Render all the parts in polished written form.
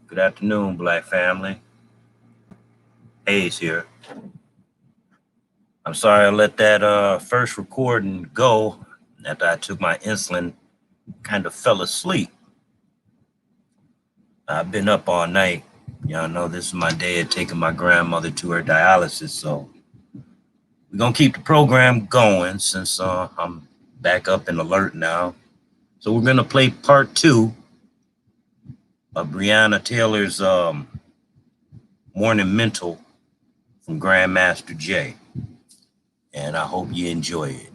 Good afternoon, Black family. Hayes here. I'm sorry I let that first recording go after I took my insulin, kind of fell asleep. I've been up all night. Y'all know this is my day of taking my grandmother to her dialysis, so we're gonna keep the program going since I'm back up and alert now. So we're gonna play part 2 of Breonna Taylor's Morning Mental from Grandmaster Jay. And I hope you enjoy it.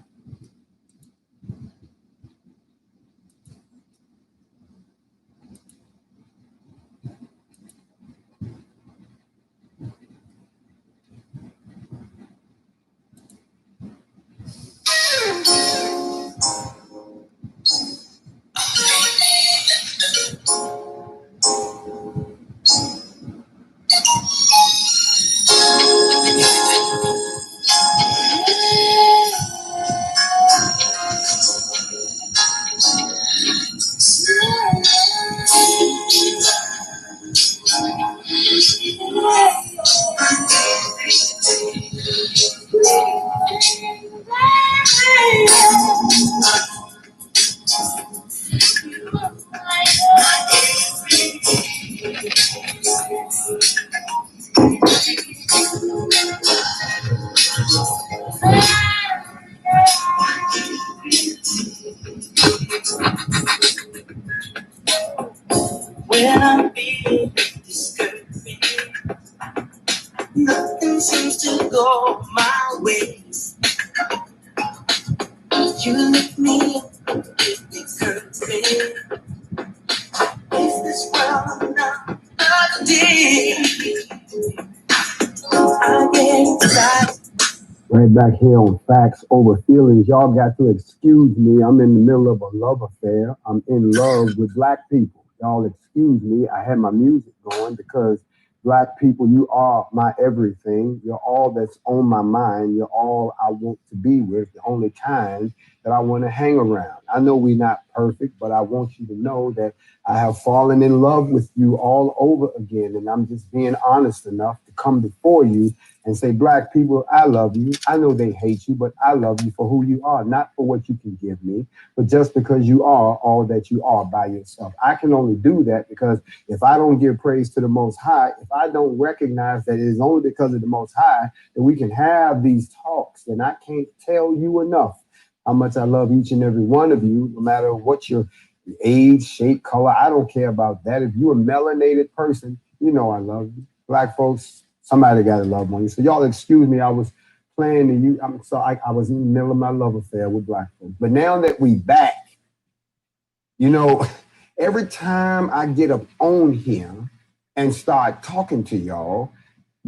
When I'm being discouraged, nothing seems to go my way. You lift me up, give me courage. Is this world another day? I get excited. Right back here on Factz Ova Feelingz. Y'all got to excuse me. I'm in the middle of a love affair. I'm in love with Black people. Y'all excuse me. I had my music going because Black people, you are my everything. You're all that's on my mind. You're all I want to be with, the only kind that I want to hang around. I know we're not perfect, but I want you to know that I have fallen in love with you all over again. And I'm just being honest enough to come before you and say, Black people, I love you. I know they hate you, but I love you for who you are, not for what you can give me, but just because you are all that you are by yourself. I can only do that because if I don't give praise to the Most High, if I don't recognize that it is only because of the Most High that we can have these talks, then I can't tell you enough how much I love each and every one of you, no matter what your age, shape, color. I don't care about that. If you're a melanated person, you know I love you. Black folks, somebody got to love one. So y'all excuse me, I was playing to you. I was in the middle of my love affair with Black folks. But now that we back, you know, every time I get up on here and start talking to y'all,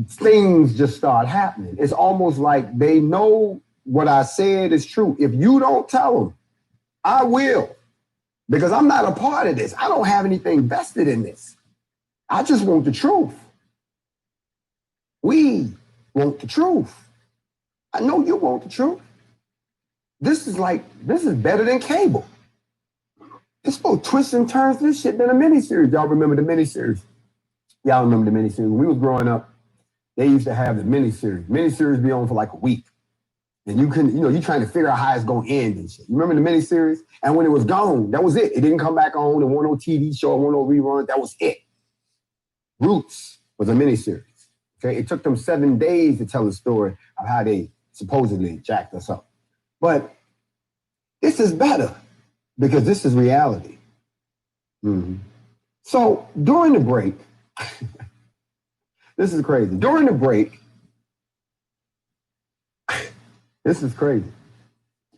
things just start happening. It's almost like they know what I said is true. If you don't tell them, I will. Because I'm not a part of this. I don't have anything vested in this. I just want the truth. We want the truth. I know you want the truth. This is better than cable. It's more twists and turns this shit than a miniseries. Y'all remember the miniseries? Y'all remember the miniseries. When we was growing up, they used to have the miniseries. Miniseries be on for like a week. And you couldn't, you're trying to figure out how it's going to end and shit. You remember the miniseries? And when it was gone, that was it. It didn't come back on. There wasn't no TV show, there wasn't no rerun. That was it. Roots was a miniseries. Okay, it took them 7 days to tell the story of how they supposedly jacked us up. But this is better because this is reality. Mm-hmm. So during the break, this is crazy. During the break, this is crazy.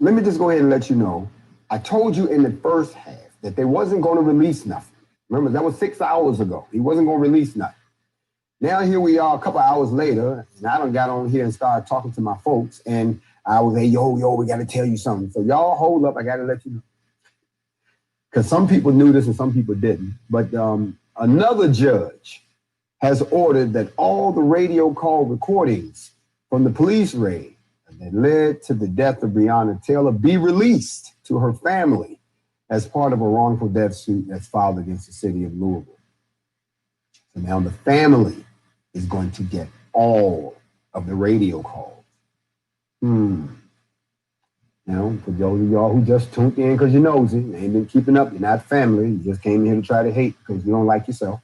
Let me just go ahead and let you know, I told you in the first half that they wasn't going to release nothing. Remember, that was 6 hours ago. He wasn't going to release nothing. Now here we are a couple hours later, and I done got on here and started talking to my folks, and I was like, yo, we got to tell you something. So y'all hold up, I got to let you know. Because some people knew this and some people didn't. But another judge has ordered that all the radio call recordings from the police raid that led to the death of Breonna Taylor be released to her family as part of a wrongful death suit that's filed against the city of Louisville. So now the family is going to get all of the radio calls. For those of y'all who just tuned in because you're nosy, ain't been keeping up, you're not family, you just came here to try to hate because you don't like yourself.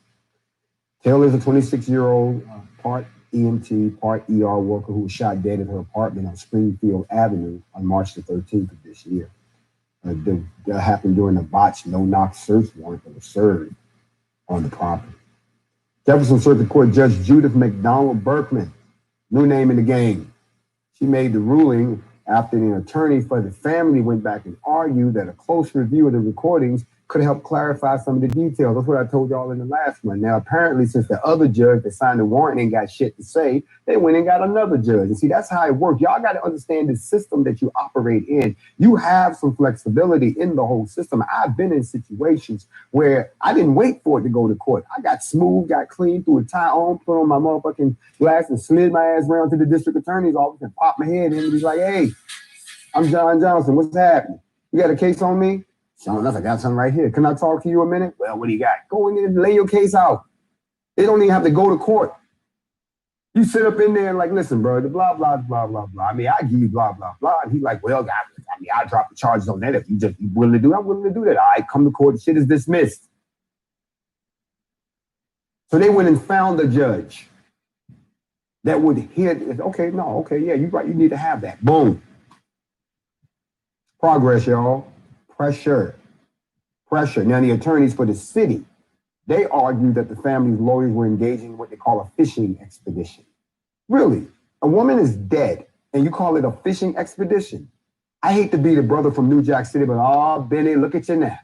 Taylor's a 26-year-old part EMT, part ER worker who was shot dead in her apartment on Springfield Avenue on March the 13th of this year. That happened during a botched no-knock search warrant that was served on the property. Jefferson Circuit Court Judge Judith McDonald Berkman, new name in the game. She made the ruling after an attorney for the family went back and argued that a close review of the recordings could help clarify some of the details. That's what I told y'all in the last one. Now, apparently, since the other judge that signed the warrant ain't got shit to say, they went and got another judge. And see, that's how it works. Y'all got to understand the system that you operate in. You have some flexibility in the whole system. I've been in situations where I didn't wait for it to go to court. I got smooth, got clean, threw a tie on, put on my motherfucking glass and slid my ass around to the district attorney's office and popped my head in and he's like, hey, I'm John Johnson. What's happening? You got a case on me? Sure enough, I got something right here. Can I talk to you a minute? Well, what do you got? Go in there and lay your case out. They don't even have to go to court. You sit up in there and like, listen, bro, the blah, blah, blah, blah, blah. I mean, I give you blah, blah, blah. And he's like, well, I'll drop the charges on that if you willing to do it. I'm willing to do that. All right, come to court. The shit is dismissed. So they went and found a judge that would hear, yeah, you're right. You need to have that. Boom. Progress, y'all. Pressure. Now, the attorneys for the city, they argued that the family's lawyers were engaging in what they call a fishing expedition. Really? A woman is dead, and you call it a fishing expedition? I hate to be the brother from New Jack City, but Benny, look at you now.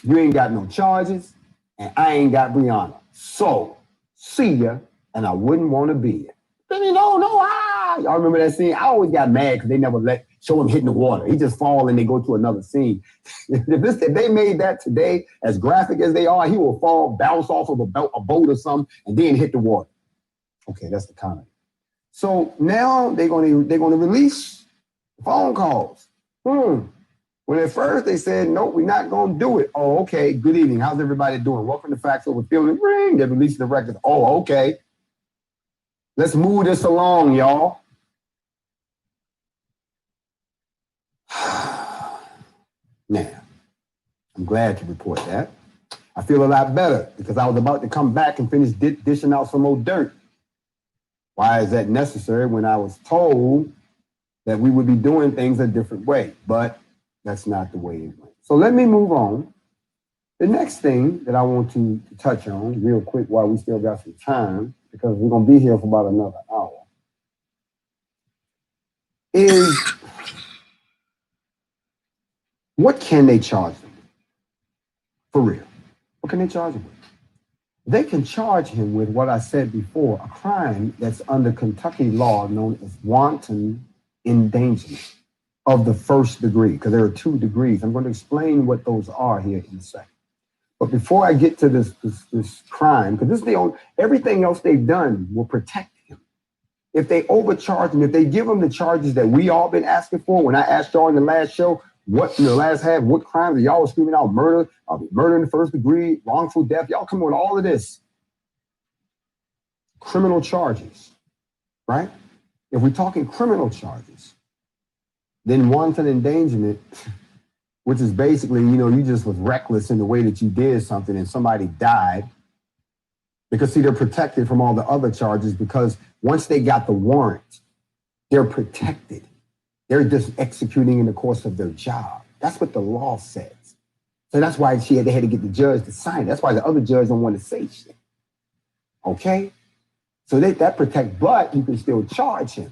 You ain't got no charges, and I ain't got Breonna. So, see ya, and I wouldn't want to be it. Benny, no, y'all remember that scene? I always got mad because they never show him hitting the water. He just fall and they go to another scene. If they made that today, as graphic as they are, he will fall, bounce off of a boat or something, and then hit the water. Okay, that's the comedy. So now they're going to release phone calls. When at first they said, nope, we're not going to do it. Oh, okay, good evening. How's everybody doing? Welcome to Factz Ova Feelingz. Ring. They're releasing the records. Oh, okay. Let's move this along, y'all. Now, I'm glad to report that. I feel a lot better because I was about to come back and finish dishing out some more dirt. Why is that necessary when I was told that we would be doing things a different way? But that's not the way it went. So let me move on. The next thing that I want to touch on real quick while we still got some time, because we're going to be here for about another hour, is what can they charge them with? For real. What can they charge him with? They can charge him with what I said before, a crime that's under Kentucky law known as wanton endangerment of the first degree, because there are 2 degrees. I'm going to explain what those are here in a second. But before I get to this crime, because this is the only, everything else they've done will protect him. If they overcharge him, if they give him the charges that we all been asking for, when I asked y'all in the last show, what crimes are y'all screaming out? Murder in the first degree, wrongful death. Y'all come with all of this. Criminal charges, right? If we're talking criminal charges, then wanton endangerment, which is basically, you just was reckless in the way that you did something and somebody died. Because see, they're protected from all the other charges because once they got the warrant, they're protected. They're just executing in the course of their job. That's what the law says. So that's why they had to get the judge to sign it. That's why the other judge don't want to say shit. Okay? So that protect, but you can still charge him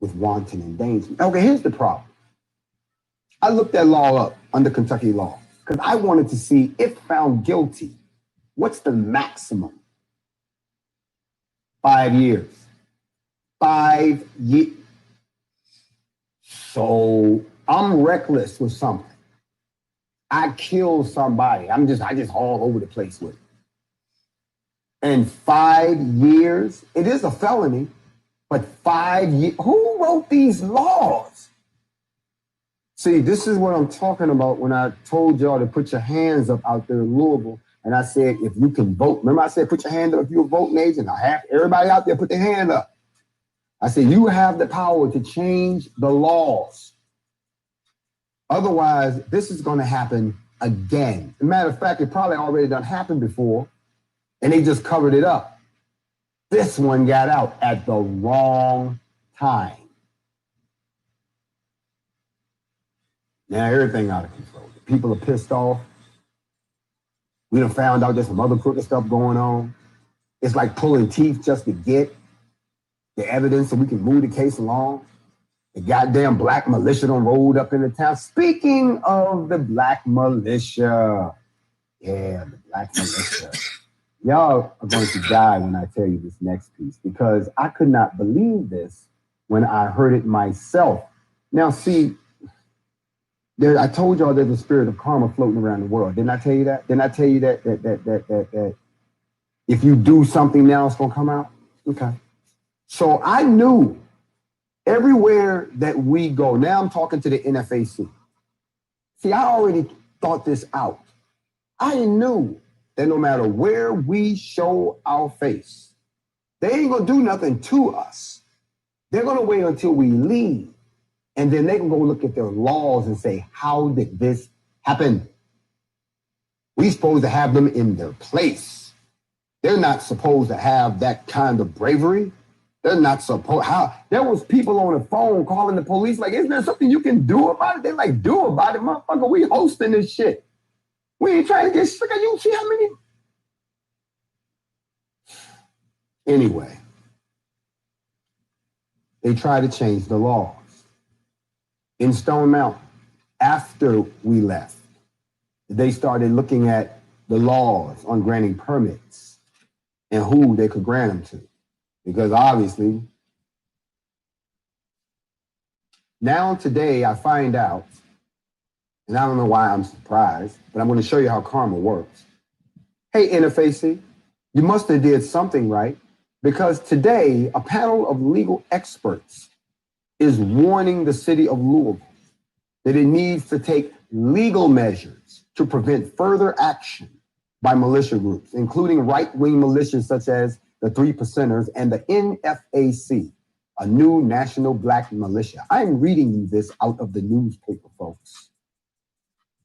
with wanton endangerment. Okay, here's the problem. I looked that law up under Kentucky law because I wanted to see if found guilty, what's the maximum? 5 years. 5 years. So I'm reckless with something. I kill somebody. I just all over the place with it. And 5 years, it is a felony, but 5 years, who wrote these laws? See, this is what I'm talking about when I told y'all to put your hands up out there in Louisville and I said, if you can vote, remember I said, put your hand up if you're a voting agent. I have everybody out there put their hand up. I said, you have the power to change the laws. Otherwise, this is going to happen again. As a matter of fact, it probably already done happened before, and they just covered it up. This one got out at the wrong time. Now everything out of control. People are pissed off. We done found out there's some other crooked stuff going on. It's like pulling teeth just to get the evidence so we can move the case along. The goddamn black militia done rolled up in the town. Speaking of the black militia. Yeah, the black militia. Y'all are going to die when I tell you this next piece, because I could not believe this when I heard it myself. Now, see, I told y'all there's a spirit of karma floating around the world. Didn't I tell you that? Didn't I tell you that if you do something now, it's going to come out? Okay. So I knew everywhere that we go, now I'm talking to the NFAC. See, I already thought this out. I knew that no matter where we show our face, they ain't going to do nothing to us. They're going to wait until we leave. And then they can go look at their laws and say, how did this happen? We're supposed to have them in their place. They're not supposed to have that kind of bravery. They're not supposed, there was people on the phone calling the police like, isn't there something you can do about it? They're like, do about it, motherfucker. We hosting this shit. We ain't trying to get sick of you. See how many? Anyway, they try to change the laws. In Stone Mountain, after we left, they started looking at the laws on granting permits and who they could grant them to. Because obviously, now today I find out, and I don't know why I'm surprised, but I'm going to show you how karma works. Hey, NFAC, you must have did something right, because today a panel of legal experts is warning the city of Louisville that it needs to take legal measures to prevent further action by militia groups, including right-wing militias such as the 3%ers and the NFAC, a new national black militia. I'm reading you this out of the newspaper, folks.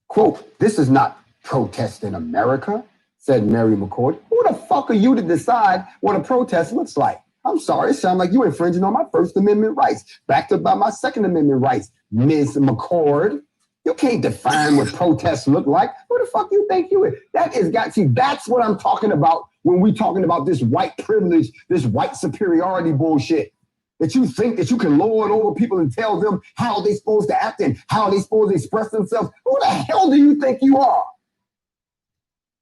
Quote, this is not protest in America, said Mary McCord. Who the fuck are you to decide what a protest looks like? I'm sorry, it sounds like you infringing on my First Amendment rights, backed up by my Second Amendment rights, Ms. McCord. You can't define what protests look like. Who the fuck you think you is? That's what I'm talking about when we talking about this white privilege, this white superiority bullshit. That you think that you can lord over people and tell them how they supposed to act and how they supposed to express themselves. Who the hell do you think you are?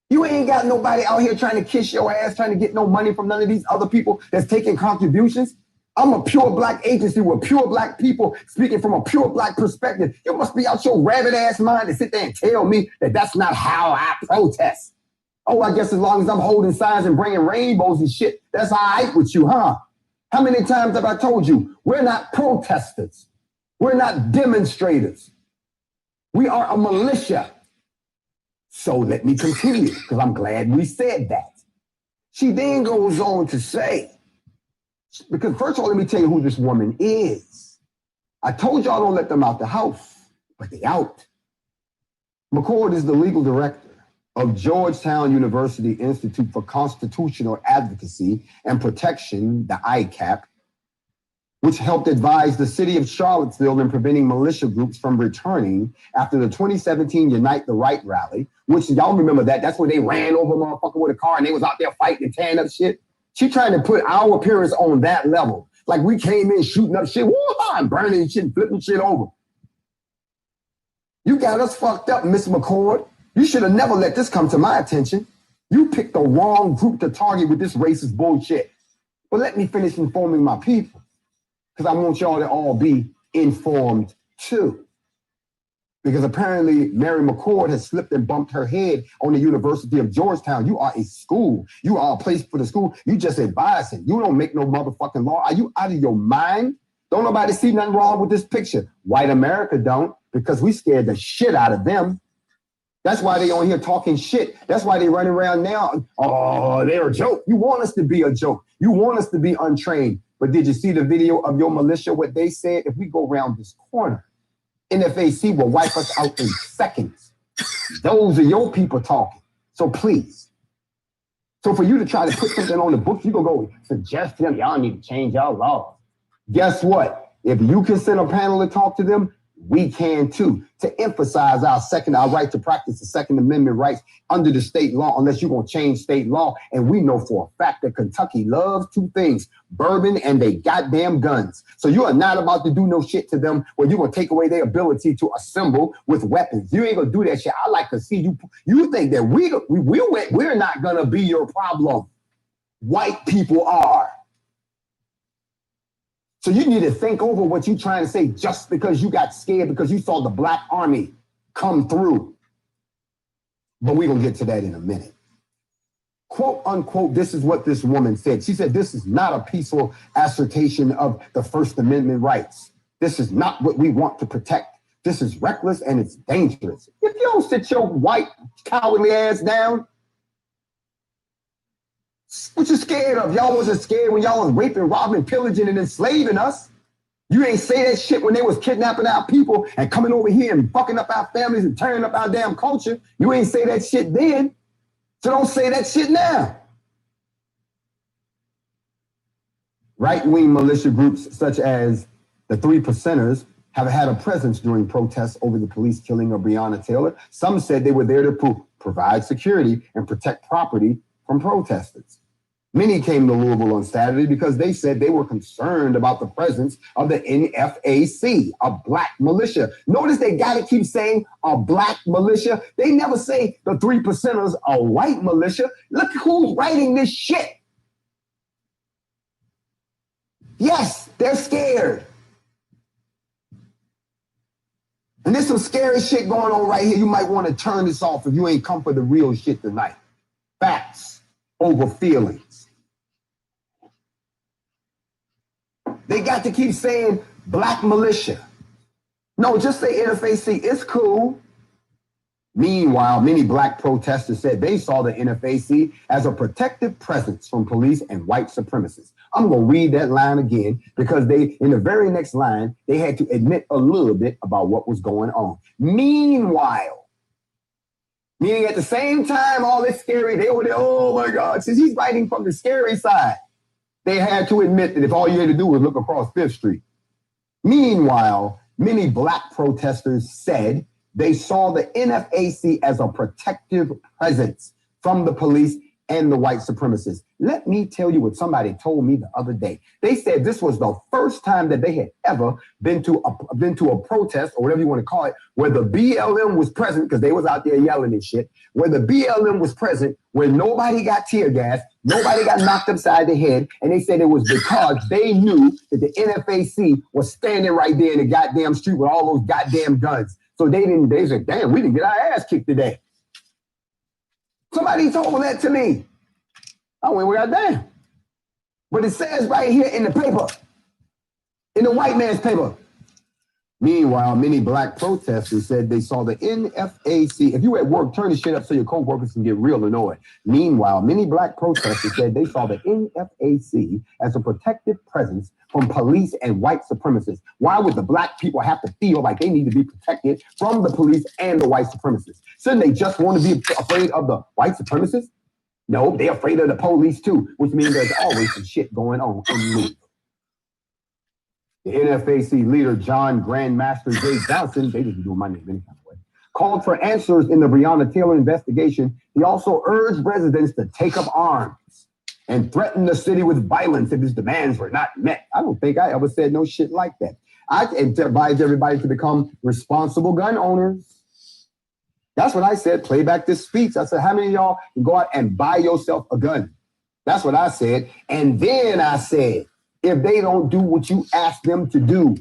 You ain't got nobody out here trying to kiss your ass, trying to get no money from none of these other people that's taking contributions. I'm a pure black agency with pure black people speaking from a pure black perspective. You must be out your rabbit ass mind to sit there and tell me that that's not how I protest. Oh, I guess as long as I'm holding signs and bringing rainbows and shit, that's all right with you, huh? How many times have I told you, we're not protesters. We're not demonstrators. We are a militia. So let me continue, because I'm glad we said that. She then goes on to say, because first of all, let me tell you who this woman is. I told y'all don't let them out the house, but they out. McCord is the legal director of Georgetown University Institute for Constitutional Advocacy and Protection, the ICAP, which helped advise the city of Charlottesville in preventing militia groups from returning after the 2017 Unite the Right rally, which y'all remember that. That's where they ran over a motherfucker with a car and they was out there fighting and tearing up shit. She trying to put our appearance on that level. Like we came in shooting up shit, and burning shit and flipping shit over. You got us fucked up, Miss McCord. You should have never let this come to my attention. You picked the wrong group to target with this racist bullshit. But let me finish informing my people, because I want y'all to all be informed too. Because apparently Mary McCord has slipped and bumped her head on the University of Georgetown. You are a school. You are a place for the school. You just advising. You don't make no motherfucking law. Are you out of your mind? Don't nobody see nothing wrong with this picture. White America don't, because we scared the shit out of them. That's why they on here talking shit. That's why they running around now. Oh, they're a joke. You want us to be a joke. You want us to be untrained. But did you see the video of your militia, what they said? If we go around this corner, NFAC will wipe us out in seconds. Those are your people talking. So please. So for you to try to put something on the books, you gonna go suggest to them, y'all need to change y'all laws. Guess what? If you can send a panel to talk to them, we can too, to emphasize our right to practice the Second Amendment rights under the state law, unless you're going to change state law. And we know for a fact that Kentucky loves two things, bourbon and they goddamn guns. So you are not about to do no shit to them where you're going to take away their ability to assemble with weapons. You ain't going to do that shit. I like to see you. You think that we're not going to be your problem. White people are. So you need to think over what you're trying to say just because you got scared because you saw the Black Army come through. But we're going to get to that in a minute. Quote, unquote, this is what this woman said. She said, this is not a peaceful assertion of the First Amendment rights. This is not what we want to protect. This is reckless and it's dangerous. If you don't sit your white cowardly ass down, what you scared of? Y'all wasn't scared when y'all was raping, robbing, pillaging, and enslaving us. You ain't say that shit when they was kidnapping our people and coming over here and fucking up our families and tearing up our damn culture. You ain't say that shit then. So don't say that shit now. Right-wing militia groups such as the Three Percenters have had a presence during protests over the police killing of Breonna Taylor. Some said they were there to provide security and protect property from protesters. Many came to Louisville on Saturday because they said they were concerned about the presence of the NFAC, a black militia. Notice they got to keep saying a black militia. They never say the Three Percenters, a white militia. Look who's writing this shit. Yes, they're scared. And there's some scary shit going on right here. You might want to turn this off if you ain't come for the real shit tonight. Factz over feelings. They got to keep saying black militia. No, just say NFAC. It's cool. Meanwhile, many black protesters said they saw the NFAC as a protective presence from police and white supremacists. I'm going to read that line again because in the very next line, they had to admit a little bit about what was going on. Meanwhile, meaning at the same time, all this scary, they were there, oh my God, since he's writing from the scary side, they had to admit that if all you had to do was look across Fifth Street. Meanwhile, many black protesters said they saw the NFAC as a protective presence from the police and the white supremacists. Let me tell you what somebody told me the other day. They said this was the first time that they had ever been to a protest, or whatever you want to call it, where the BLM was present, because they was out there yelling and shit, where the BLM was present, where nobody got tear gas, nobody got knocked upside the head, and they said it was because they knew that the NFAC was standing right there in the goddamn street with all those goddamn guns. So they said, damn, we didn't get our ass kicked today. Somebody told that to me. I went, well, goddamn. But it says right here in the paper, in the white man's paper. Meanwhile, many black protesters said they saw the NFAC. If you at work, turn the shit up so your coworkers can get real annoyed. Meanwhile, many black protesters said they saw the NFAC as a protective presence from police and white supremacists. Why would the black people have to feel like they need to be protected from the police and the white supremacists? Shouldn't they just want to be afraid of the white supremacists? No, they're afraid of the police too, which means there's always some shit going on in Louisville. The NFAC leader, John Grandmaster J. Johnson, they didn't do my name any kind of way, called for answers in the Breonna Taylor investigation. He also urged residents to take up arms and threaten the city with violence if his demands were not met. I don't think I ever said no shit like that. I advise everybody to become responsible gun owners. That's what I said. Play back this speech. I said, how many of y'all can go out and buy yourself a gun? That's what I said. And then I said, if they don't do what you ask them to do,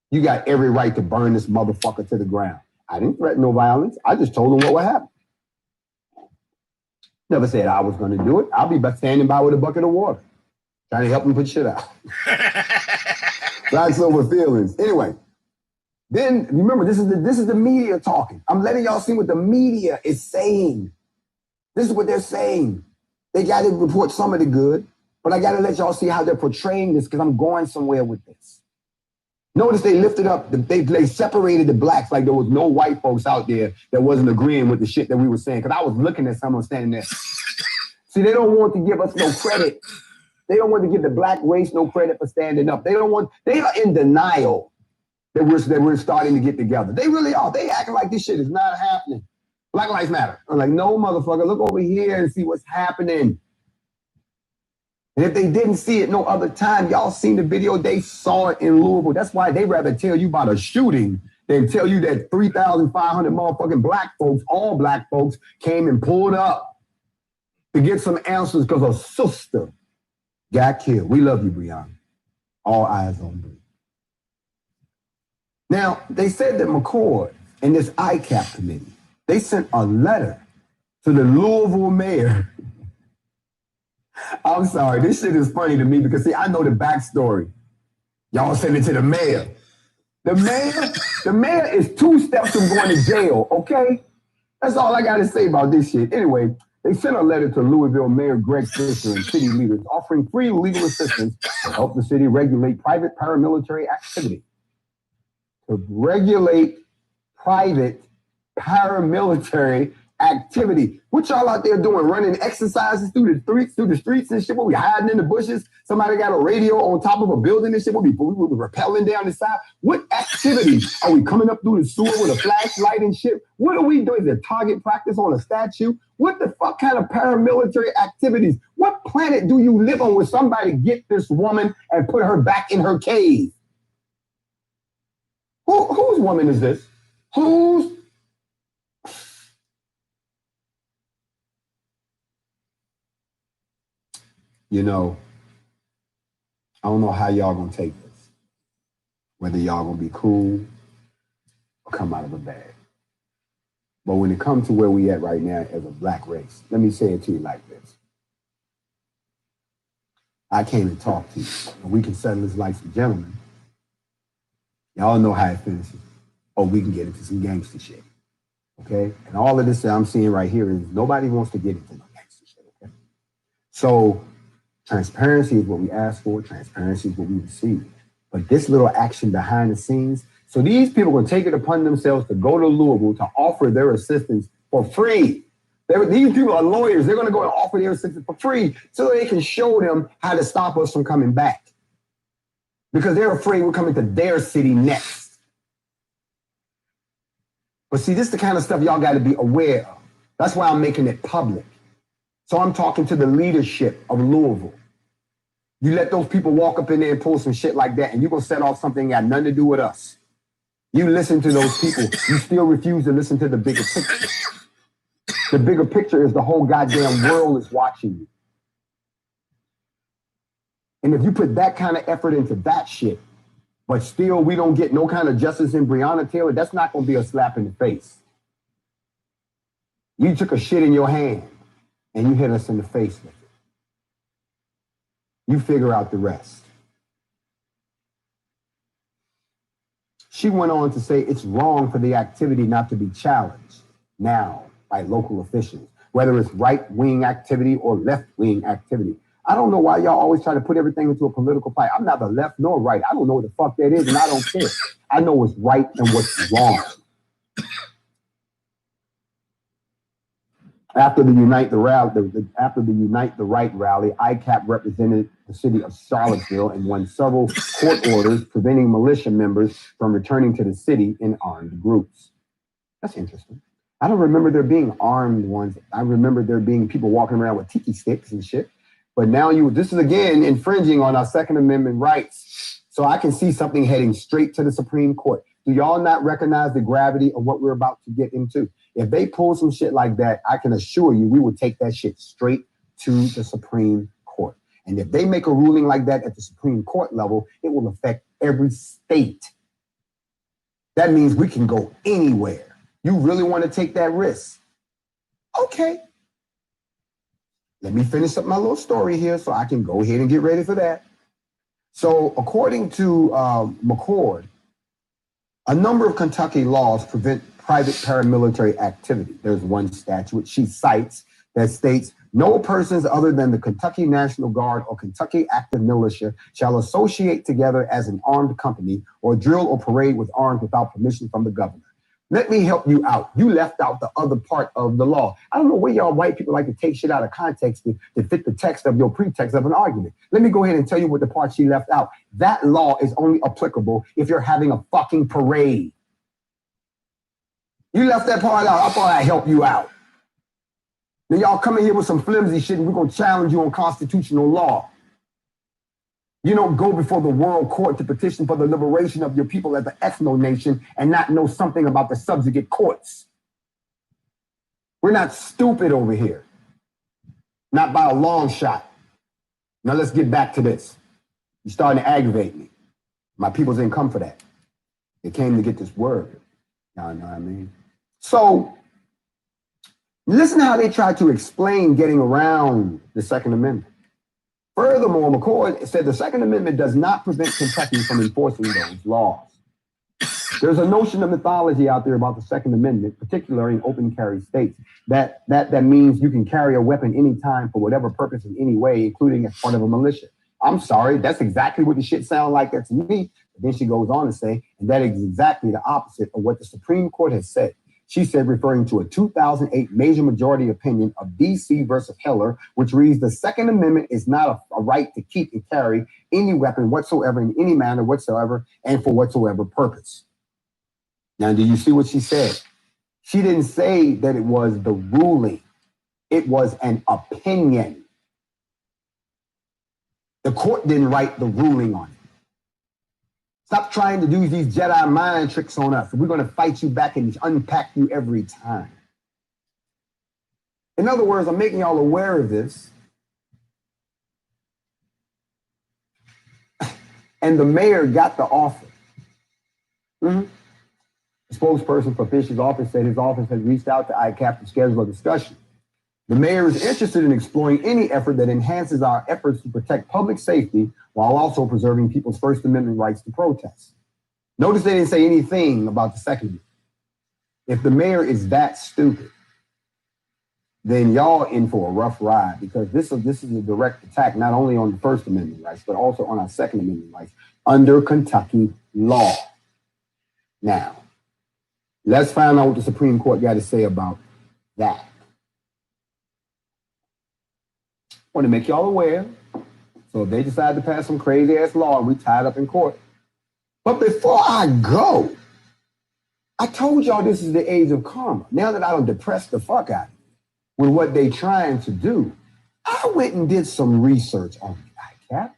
you got every right to burn this motherfucker to the ground. I didn't threaten no violence. I just told them what would happen. Never said I was going to do it. I'll be standing by with a bucket of water, trying to help them put shit out. Factz Ova Feelingz. Anyway, Then remember, this is the media talking. I'm letting y'all see what the media is saying. This is what they're saying. They got to report some of the good, but I got to let y'all see how they're portraying this because I'm going somewhere with this. Notice they lifted up, they separated the blacks like there was no white folks out there that wasn't agreeing with the shit that we were saying. Because I was looking at someone standing there. See, they don't want to give us no credit. They don't want to give the black race no credit for standing up. They are in denial that we're starting to get together. They really are. They acting like this shit is not happening. Black Lives Matter. I'm like, no, motherfucker, look over here and see what's happening. And if they didn't see it no other time, y'all seen the video, they saw it in Louisville. That's why they rather tell you about a shooting than tell you that 3,500 motherfucking black folks, all black folks, came and pulled up to get some answers because a sister got killed. We love you, Breonna. All eyes on Bree. Now, they said that McCord and this ICAP committee, they sent a letter to the Louisville mayor. I'm sorry, this shit is funny to me because, see, I know the backstory. Y'all send it to the mayor. The mayor is 2 steps from going to jail, okay? That's all I got to say about this shit. Anyway, they sent a letter to Louisville Mayor Greg Fisher and city leaders offering free legal assistance to help the city regulate private paramilitary activity. To regulate private paramilitary activity. What y'all out there doing? Running exercises through the streets and shit? What, we hiding in the bushes? Somebody got a radio on top of a building and shit? What, we rappelling down the side? What activities? Are we coming up through the sewer with a flashlight and shit? What are we doing? Is it target practice on a statue? What the fuck kind of paramilitary activities? What planet do you live on where somebody get this woman and put her back in her cave? Whose woman is this? Whose? You know, I don't know how y'all gonna take this. Whether y'all gonna be cool or come out of a bag. But when it comes to where we at right now as a black race, let me say it to you like this. I came to talk to you, and we can settle this like some gentlemen. Y'all know how it finishes. Or we can get into some gangster shit, okay? And all of this that I'm seeing right here is nobody wants to get into no gangster shit, okay? So transparency is what we ask for. Transparency is what we receive. But this little action behind the scenes, so these people will take it upon themselves to go to Louisville to offer their assistance for free. These people are lawyers. They're going to go and offer their assistance for free so they can show them how to stop us from coming back. Because they're afraid we're coming to their city next. But see, this is the kind of stuff y'all got to be aware of. That's why I'm making it public. So I'm talking to the leadership of Louisville. You let those people walk up in there and pull some shit like that, and you're going to set off something that got nothing to do with us. You listen to those people. You still refuse to listen to the bigger picture. The bigger picture is the whole goddamn world is watching you. And if you put that kind of effort into that shit, but still we don't get no kind of justice in Breonna Taylor, that's not going to be a slap in the face. You took a shit in your hand and you hit us in the face with it. You figure out the rest. She went on to say it's wrong for the activity not to be challenged now by local officials, whether it's right-wing activity or left-wing activity. I don't know why y'all always try to put everything into a political fight. I'm neither left nor right. I don't know what the fuck that is, and I don't care. I know what's right and what's wrong. After the Unite the Right rally, ICAP represented the city of Charlottesville and won several court orders preventing militia members from returning to the city in armed groups. That's interesting. I don't remember there being armed ones. I remember there being people walking around with tiki sticks and shit. But now this is again infringing on our Second Amendment rights. So I can see something heading straight to the Supreme Court. Do y'all not recognize the gravity of what we're about to get into? If they pull some shit like that, I can assure you we will take that shit straight to the Supreme Court. And if they make a ruling like that at the Supreme Court level, it will affect every state. That means we can go anywhere. You really want to take that risk? Okay. Let me finish up my little story here so I can go ahead and get ready for that. So according to McCord, A number of Kentucky laws prevent private paramilitary activity. There's one statute she cites that states no persons other than the Kentucky National Guard or Kentucky Active Militia shall associate together as an armed company or drill or parade with arms without permission from the governor. Let me help you out. You left out the other part of the law. I don't know where y'all white people like to take shit out of context to fit the text of your pretext of an argument. Let me go ahead and tell you what the part she left out. That law is only applicable if you're having a fucking parade. You left that part out. I thought I'd help you out. Then y'all come in here with some flimsy shit and we're going to challenge you on constitutional law. You don't go before the world court to petition for the liberation of your people as an ethno-nation and not know something about the subjugate courts. We're not stupid over here. Not by a long shot. Now let's get back to this. You're starting to aggravate me. My people didn't come for that. They came to get this word. Y'all know what I mean? So, listen how they try to explain getting around the Second Amendment. Furthermore, McCord said the Second Amendment does not prevent Kentucky from enforcing those laws. There's a notion of mythology out there about the Second Amendment, particularly in open carry states, that means you can carry a weapon anytime for whatever purpose in any way, including as part of a militia. I'm sorry, that's exactly what the shit sounds like that to me. But then she goes on to say, and that is exactly the opposite of what the Supreme Court has said. She said, referring to a 2008 major majority opinion of D.C. versus Heller, which reads, the Second Amendment is not a right to keep and carry any weapon whatsoever in any manner whatsoever and for whatsoever purpose. Now, do you see what she said? She didn't say that it was the ruling. It was an opinion. The court didn't write the ruling on it. Stop trying to do these Jedi mind tricks on us. We're going to fight you back and unpack you every time. In other words, I'm making y'all aware of this. And the mayor got the offer. The spokesperson for Fisher's office said his office had reached out to ICAP to schedule a discussion. The mayor is interested in exploring any effort that enhances our efforts to protect public safety while also preserving people's First Amendment rights to protest. Notice they didn't say anything about the Second Amendment. If the mayor is that stupid, then y'all in for a rough ride, because this is a direct attack not only on the First Amendment rights, but also on our Second Amendment rights under Kentucky law. Now, let's find out what the Supreme Court got to say about that. I want to make y'all aware. So if they decide to pass some crazy ass law and we tied up in court. But before I go, I told y'all this is the age of karma. Now that I done depressed the fuck out of you with what they trying to do, I went and did some research on the ICAP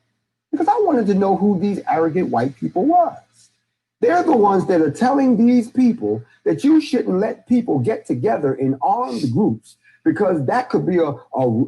because I wanted to know who these arrogant white people was. They're the ones that are telling these people that you shouldn't let people get together in armed groups because that could be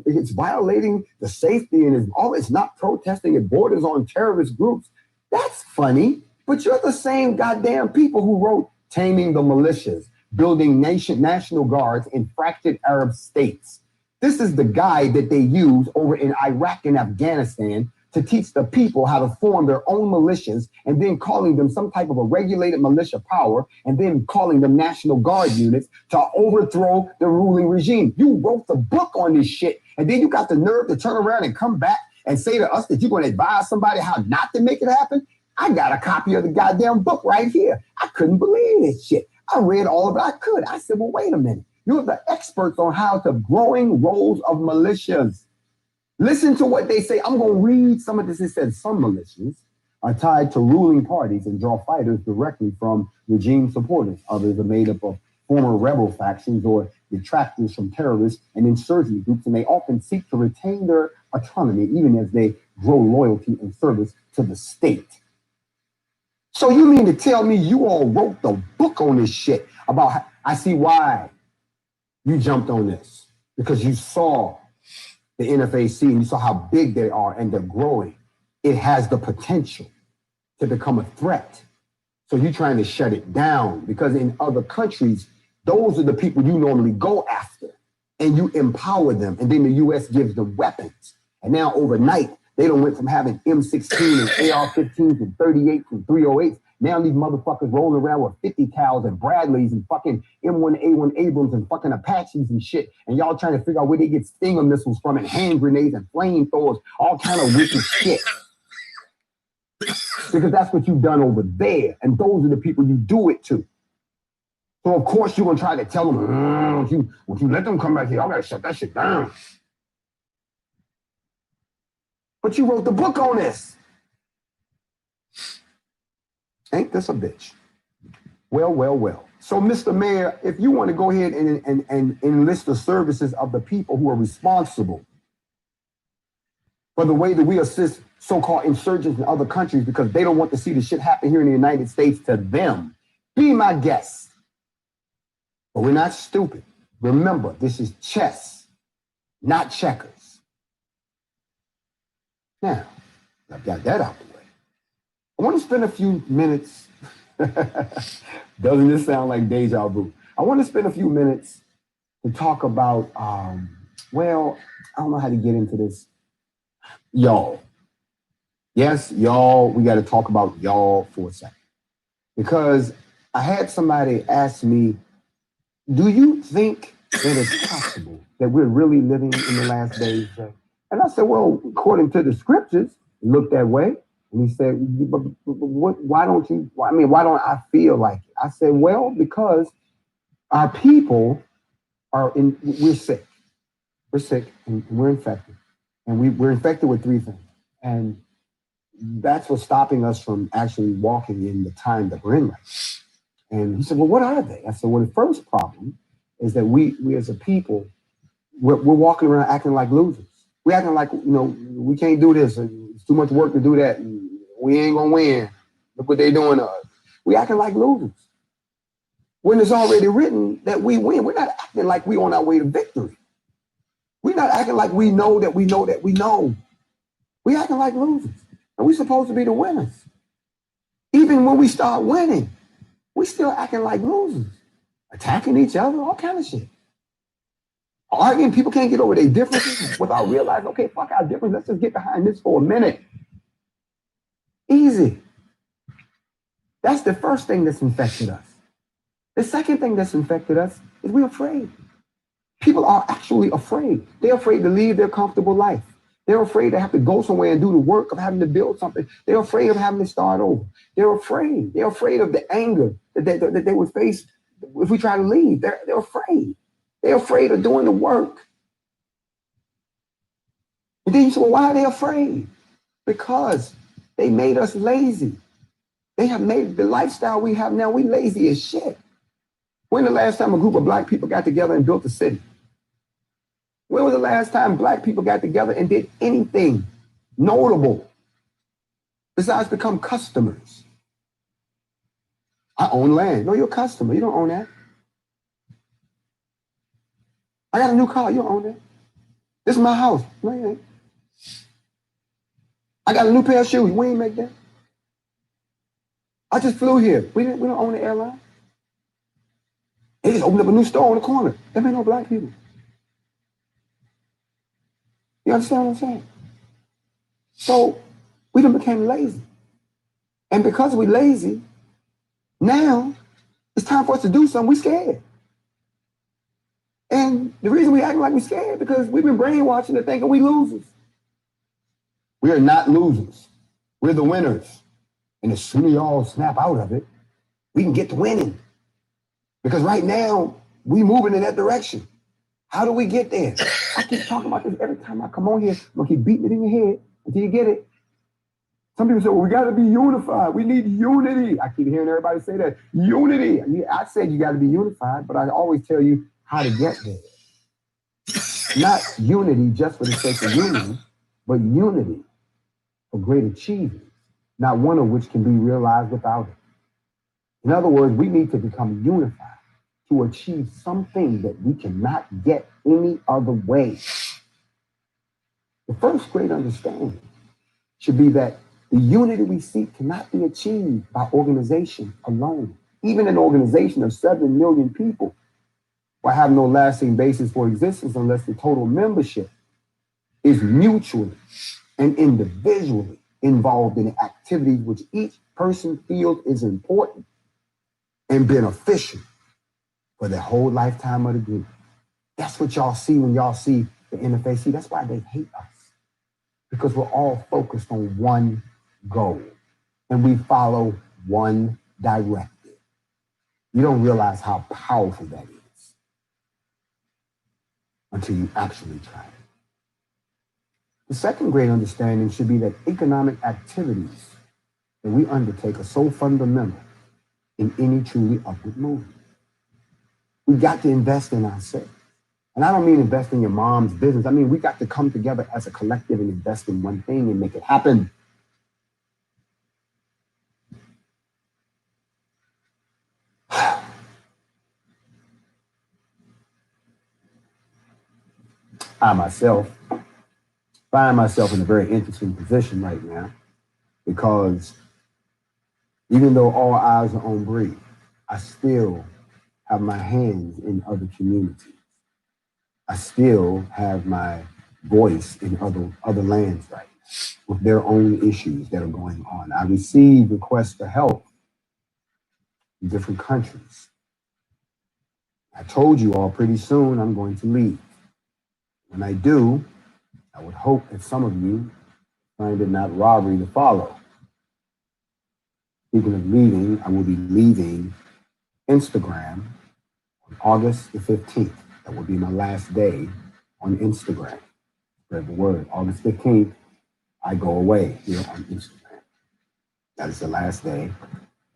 it's violating the safety and it's not protesting, it borders on terrorist groups. That's funny, but you're the same goddamn people who wrote Taming the Militias, Building National Guards in Fractured Arab States. This is the guide that they use over in Iraq and Afghanistan to teach the people how to form their own militias and then calling them some type of a regulated militia power and then calling them National Guard units to overthrow the ruling regime. You wrote the book on this shit, and then you got the nerve to turn around and come back and say to us that you're going to advise somebody how not to make it happen? I got a copy of the goddamn book right here. I couldn't believe this shit. I read all of it I could. I said, well, wait a minute. You're the experts on how to growing roles of militias. Listen to what they say. I'm going to read some of this. It said some militias are tied to ruling parties and draw fighters directly from regime supporters. Others are made up of former rebel factions or detractors from terrorists and insurgent groups, and they often seek to retain their autonomy even as they grow loyalty and service to the state. So you mean to tell me you all wrote the book on this shit about how, I see why you jumped on this, because you saw the NFAC and you saw how big they are and they're growing. It has the potential to become a threat. So you're trying to shut it down because in other countries, those are the people you normally go after and you empower them. And then the US gives them weapons. And now overnight, they done went from having M16 and AR-15s and 38s and 308s. Now these motherfuckers rolling around with 50 cals and Bradleys and fucking M1A1 Abrams and fucking Apaches and shit. And y'all trying to figure out where they get Stinger missiles from and hand grenades and flamethrowers, all kind of wicked shit. Because that's what you've done over there. And those are the people you do it to. So of course you're going to try to tell them, once you let them come back here, y'all got to shut that shit down. But you wrote the book on this. Ain't this a bitch? Well, well, well. So, Mr. Mayor, if you want to go ahead and enlist the services of the people who are responsible for the way that we assist so-called insurgents in other countries because they don't want to see the shit happen here in the United States to them, be my guest. But we're not stupid. Remember, this is chess, not checkers. Now, I've got that out the way. I want to spend a few minutes. Doesn't this sound like deja vu? I want to spend a few minutes to talk about, well, I don't know how to get into this. Y'all. Yes, y'all, we got to talk about y'all for a second. Because I had somebody ask me, do you think that it's possible that we're really living in the last days? And I said, well, according to the scriptures, it looked that way. And he said, why don't I feel like it? I said, well, because our people we're sick. We're sick and we're infected. And we're infected with three things. And that's what's stopping us from actually walking in the time that we're in right now. And he said, well, what are they? I said, well, the first problem is that we as a people, we're walking around acting like losers. We're acting like, we can't do this. It's too much work to do that. And we ain't going to win. Look what they're doing to us. We're acting like losers. When it's already written that we win, we're not acting like we're on our way to victory. We're not acting like we know that we know that we know. We're acting like losers. And we're supposed to be the winners. Even when we start winning, we're still acting like losers. Attacking each other, all kind of shit. Arguing, people can't get over their differences without realizing, okay, fuck our difference. Let's just get behind this for a minute. Easy. That's the first thing that's infected us. The second thing that's infected us is we're afraid. People are actually afraid. They're afraid to leave their comfortable life. They're afraid to have to go somewhere and do the work of having to build something. They're afraid of having to start over. They're afraid. They're afraid of the anger that they would face if we try to leave. They're afraid. They're afraid of doing the work. And then you say, well, why are they afraid? Because they made us lazy. They have made the lifestyle we have now, we lazy as shit. When the last time a group of black people got together and built a city? When was the last time black people got together and did anything notable besides become customers? I own land. No, you're a customer. You don't own that. I got a new car. You don't own that. This is my house. No, you ain't. I got a new pair of shoes. We ain't make that. I just flew here. We don't own the airline. They just opened up a new store on the corner. There ain't no black people. You understand what I'm saying? So we done became lazy. And because we're lazy, now it's time for us to do something. We're scared. And the reason we acting like we're scared because we've been brainwashing to thinking we losers. We are not losers. We're the winners. And as soon as y'all snap out of it, we can get to winning. Because right now, we moving in that direction. How do we get there? I keep talking about this every time I come on here. I'm going to keep beating it in your head until you get it. Some people say, well, we got to be unified. We need unity. I keep hearing everybody say that. Unity. I said you got to be unified, but I always tell you how to get there. Not unity just for the sake of unity, but unity for great achievements, not one of which can be realized without it. In other words, we need to become unified to achieve something that we cannot get any other way. The first great understanding should be that the unity we seek cannot be achieved by organization alone. Even an organization of 7 million people will have no lasting basis for existence unless the total membership is mutually and individually involved in activities which each person feels is important and beneficial for their whole lifetime of the group. That's what y'all see when y'all see the NFAC. That's why they hate us, because we're all focused on one goal and we follow one directive. You don't realize how powerful that is until you actually try it. The second great understanding should be that economic activities that we undertake are so fundamental in any truly upward movement. We got to invest in ourselves. And I don't mean invest in your mom's business. I mean, we got to come together as a collective and invest in one thing and make it happen. I myself find myself in a very interesting position right now, because even though all eyes are on Bree, I still have my hands in other communities. I still have my voice in other lands right now with their own issues that are going on. I receive requests for help in different countries. I told you all pretty soon I'm going to leave. When I do, I would hope that some of you find it not robbery to follow. Speaking of leaving, I will be leaving Instagram on August the 15th. That will be my last day on Instagram. Spread the word. August 15th, I go away here on Instagram. That is the last day.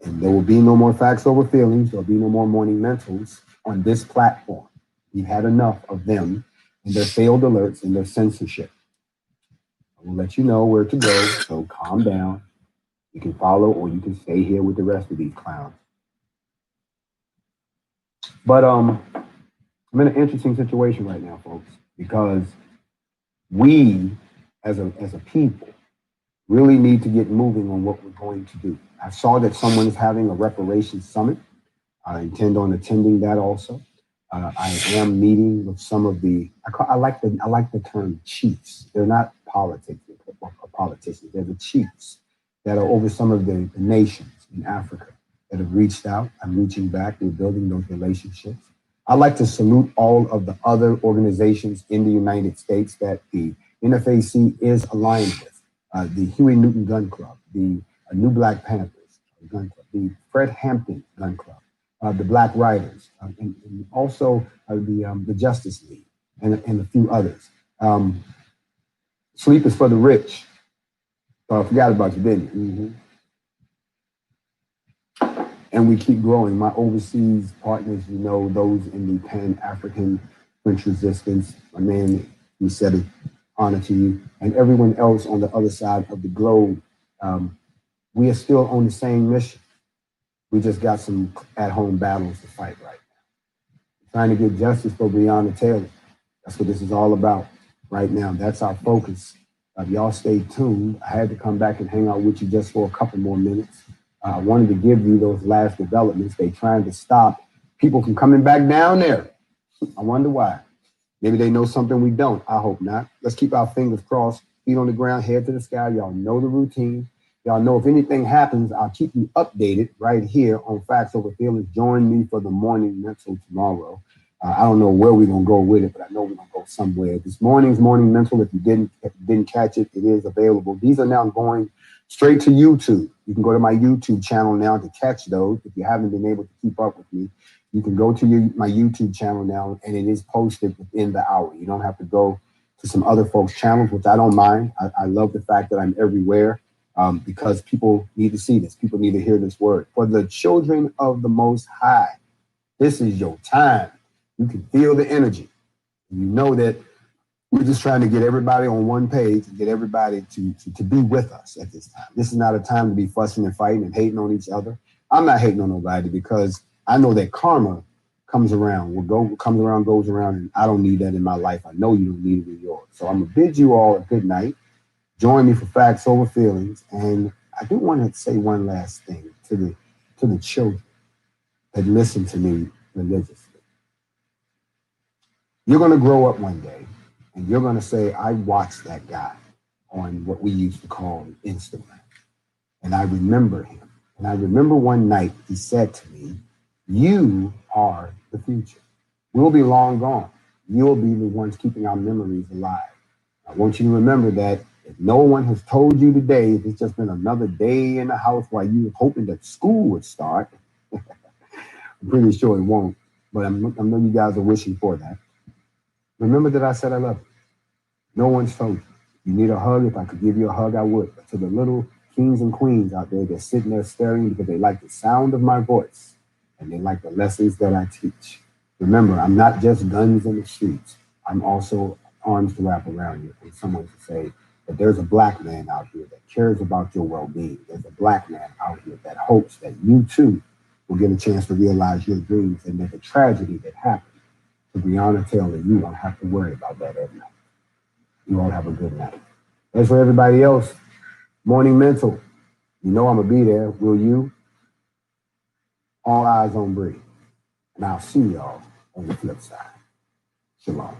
And there will be no more Factz Ova Feelingz. There will be no more morning mentals on this platform. We've had enough of them and their failed alerts and their censorship. I will let you know where to go, so calm down. You can follow or you can stay here with the rest of these clowns. But I'm in an interesting situation right now, folks, because we as a people really need to get moving on what we're going to do. I saw that someone is having a reparations summit. I intend on attending that also. I am meeting with some of I like the term chiefs. They're not politicians. They're the chiefs that are over some of the nations in Africa that have reached out. I'm reaching back. We're building those relationships. I'd like to salute all of the other organizations in the United States that the NFAC is aligned with. The Huey Newton Gun Club, the New Black Panthers Gun Club, the Fred Hampton Gun Club, the Black Riders, and also the Justice League, and a few others. Sleep is for the rich. I forgot about you, didn't you? Mm-hmm. And we keep growing. My overseas partners, those in the Pan-African French Resistance, my man, he said it, honor to you, and everyone else on the other side of the globe. We are still on the same mission. We just got some at-home battles to fight right now. Trying to get justice for Breonna Taylor. That's what this is all about right now. That's our focus. Y'all stay tuned. I had to come back and hang out with you just for a couple more minutes. I wanted to give you those last developments. They trying to stop people from coming back down there. I wonder why. Maybe they know something we don't. I hope not. Let's keep our fingers crossed, feet on the ground, head to the sky. Y'all know the routine. Y'all know if anything happens, I'll keep you updated right here on Factz Ova Feelingz. Join me for the morning mental tomorrow. I don't know where we're going to go with it, but I know we're going to go somewhere. This morning's morning mental, if you didn't catch it, it is available. These are now going straight to YouTube. You can go to my YouTube channel now to catch those. If you haven't been able to keep up with me, you can go to my YouTube channel now, and it is posted within the hour. You don't have to go to some other folks' channels, which I don't mind. I love the fact that I'm everywhere because people need to see this. People need to hear this word. For the children of the Most High, this is your time. You can feel the energy. You know that we're just trying to get everybody on one page and get everybody to be with us at this time. This is not a time to be fussing and fighting and hating on each other. I'm not hating on nobody because I know that karma comes around. What comes around goes around, and I don't need that in my life. I know you don't need it in yours. So I'm going to bid you all a good night. Join me for Factz Ova Feelingz. And I do want to say one last thing to the children that listen to me religiously. You're going to grow up one day, and you're going to say, I watched that guy on what we used to call Instagram, and I remember him. And I remember one night he said to me, "You are the future. We'll be long gone. You'll be the ones keeping our memories alive. I want you to remember that if no one has told you today, if it's just been another day in the house while you were hoping that school would start, I'm pretty sure it won't, but I know you guys are wishing for that. Remember that I said I love you. No one's told you. You need a hug. If I could give you a hug, I would. But to the little kings and queens out there, they're sitting there staring because they like the sound of my voice and they like the lessons that I teach. Remember, I'm not just guns in the streets. I'm also arms to wrap around you and someone to say that there's a black man out here that cares about your well-being. There's a black man out here that hopes that you too will get a chance to realize your dreams and that the tragedy that happened to Breonna Taylor, you won't have to worry about that every night. You all have a good night. As for everybody else, morning mental. You know I'm going to be there. Will you? All eyes on Bree. And I'll see y'all on the flip side. Shalom.